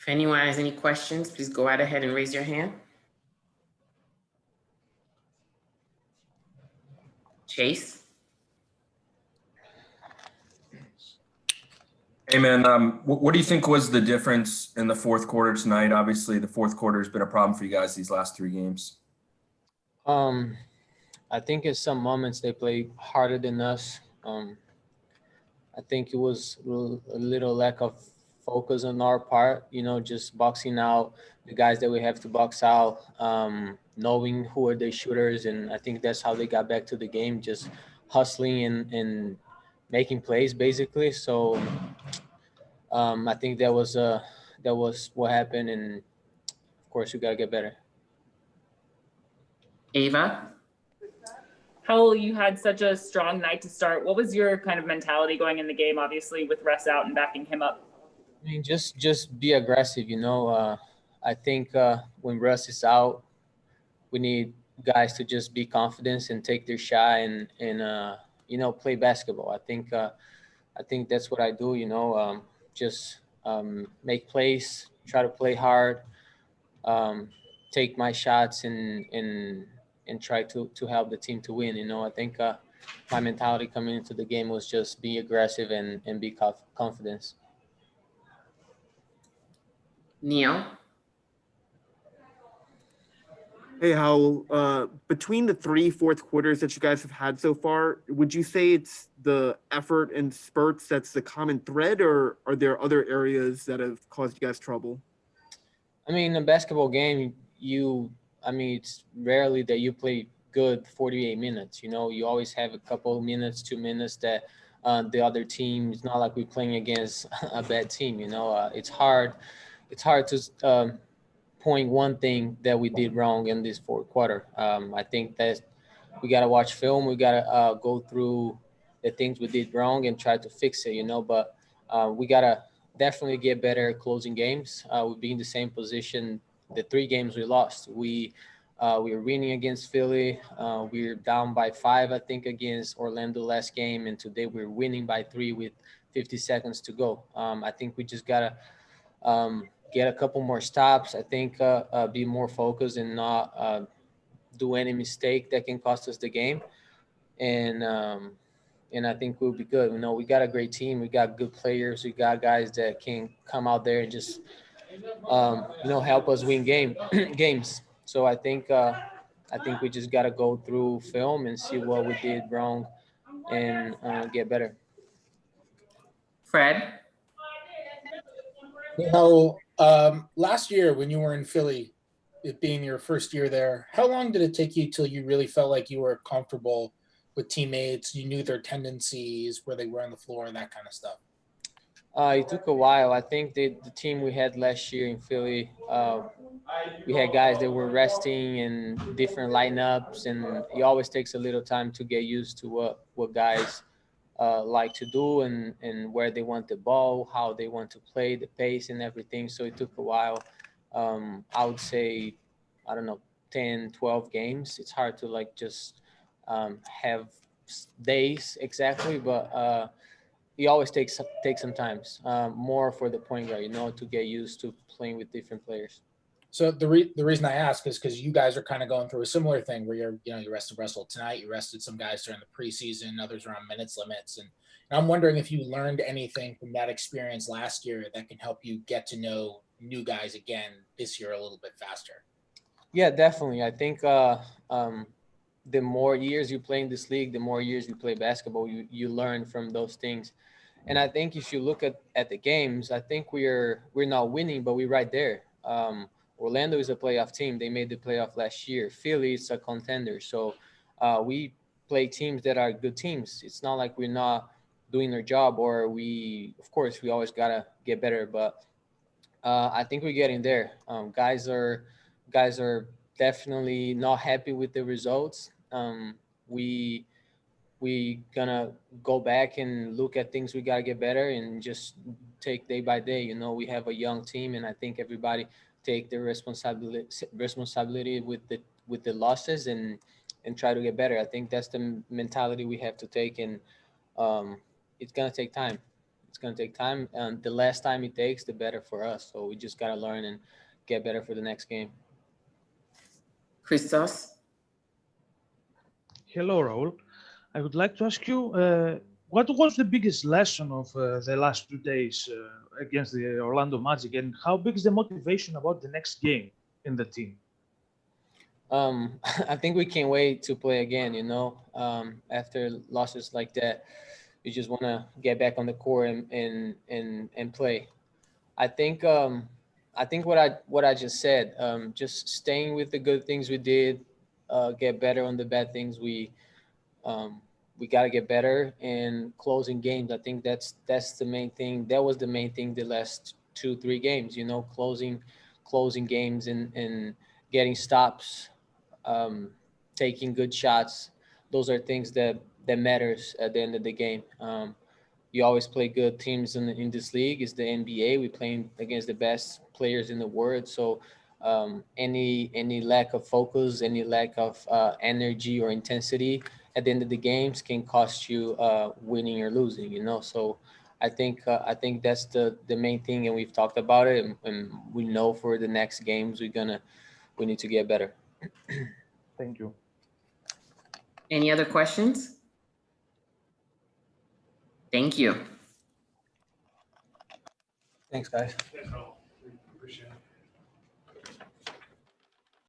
If anyone has any questions, please go right ahead and raise your hand. Chase? Hey, man, what do you think was the difference in the fourth quarter tonight? Obviously, the fourth quarter has been a problem for you guys these last 3 games. I think in some moments they played harder than us. I think it was a little lack of focus on our part, just boxing out the guys that we have to box out, knowing who are the shooters. And I think that's how they got back to the game, just hustling and making plays basically. So I think that was what happened. And of course we got to get better. Ava? Raul, you had such a strong night to start. What was your kind of mentality going in the game, obviously, with Russ out and backing him up? I mean, just be aggressive, I think when Russ is out, we need guys to just be confident and take their shot and play basketball. I think that's what I do, just make plays, try to play hard, take my shots and try to help the team to win. I think my mentality coming into the game was just be aggressive and be confident. Neil? Hey, Howell, between the 3 fourth quarters that you guys have had so far, would you say it's the effort and spurts that's the common thread, or are there other areas that have caused you guys trouble? I mean, in a basketball game, it's rarely that you play good 48 minutes. You always have a couple of minutes, 2 minutes that the other team, it's not like we're playing against a bad team. It's hard to point one thing that we did wrong in this fourth quarter. I think that we got to watch film. We got to go through the things we did wrong and try to fix it, but we got to definitely get better at closing games. We'll be in the same position the 3 games we lost. We were winning against Philly. We were down by 5, I think, against Orlando last game. And today we're winning by 3 with 50 seconds to go. I think we just got to get a couple more stops. I think be more focused and not do any mistake that can cost us the game. And I think we'll be good. We got a great team. We got good players. We got guys that can come out there and just, help us win games. So I think we just got to go through film and see what we did wrong and get better. Fred? Last year when you were in Philly, it being your first year there, how long did it take you till you really felt like you were comfortable with teammates, you knew their tendencies, where they were on the floor, and that kind of stuff? It took a while. I think the team we had last year in Philly, we had guys that were resting and different lineups, and it always takes a little time to get used to what guys like to do and where they want the ball, how they want to play, the pace and everything. So it took a while. I would say, 10, 12 games. It's hard to just have days exactly, but it always takes some time, more for the point guard, to get used to playing with different players. So the reason I ask is because you guys are kind of going through a similar thing where you rested Russell tonight, you rested some guys during the preseason, others are on minutes limits, and I'm wondering if you learned anything from that experience last year that can help you get to know new guys again this year a little bit faster. Yeah, definitely. I think the more years you play in this league, the more years you play basketball, you learn from those things. And I think if you look at the games, I think we're not winning, but we're right there. Orlando is a playoff team. They made the playoff last year. Philly is a contender. So we play teams that are good teams. It's not like we're not doing our job, or of course, we always got to get better. But I think we're getting there. Guys are definitely not happy with the results. We gonna go back and look at things we gotta get better and just take day by day. We have a young team, and I think everybody take their responsibility with the losses and try to get better. I think that's the mentality we have to take, and it's gonna take time. It's gonna take time, and the less time it takes, the better for us. So we just gotta learn and get better for the next game. Christos? Hello, Raul. I would like to ask you, what was the biggest lesson of the last 2 days against the Orlando Magic, and how big is the motivation about the next game in the team? I think we can't wait to play again. After losses like that, you just want to get back on the court and play. I think what I just said, just staying with the good things we did, get better on the bad things we got to get better, and closing games. I think that's the main thing. That was the main thing the last 2-3 games. Closing games and getting stops, taking good shots. Those are things that matters at the end of the game. You always play good teams in this league. It's the NBA. We're playing against the best players in the world. So any lack of focus, any lack of energy or intensity at the end of the games can cost you winning or losing. So I think that's the main thing, and we've talked about it, and we know for the next games we need to get better. Thank you. Any other questions? Thank you. Thanks, guys. Yes, Raul. Appreciate it.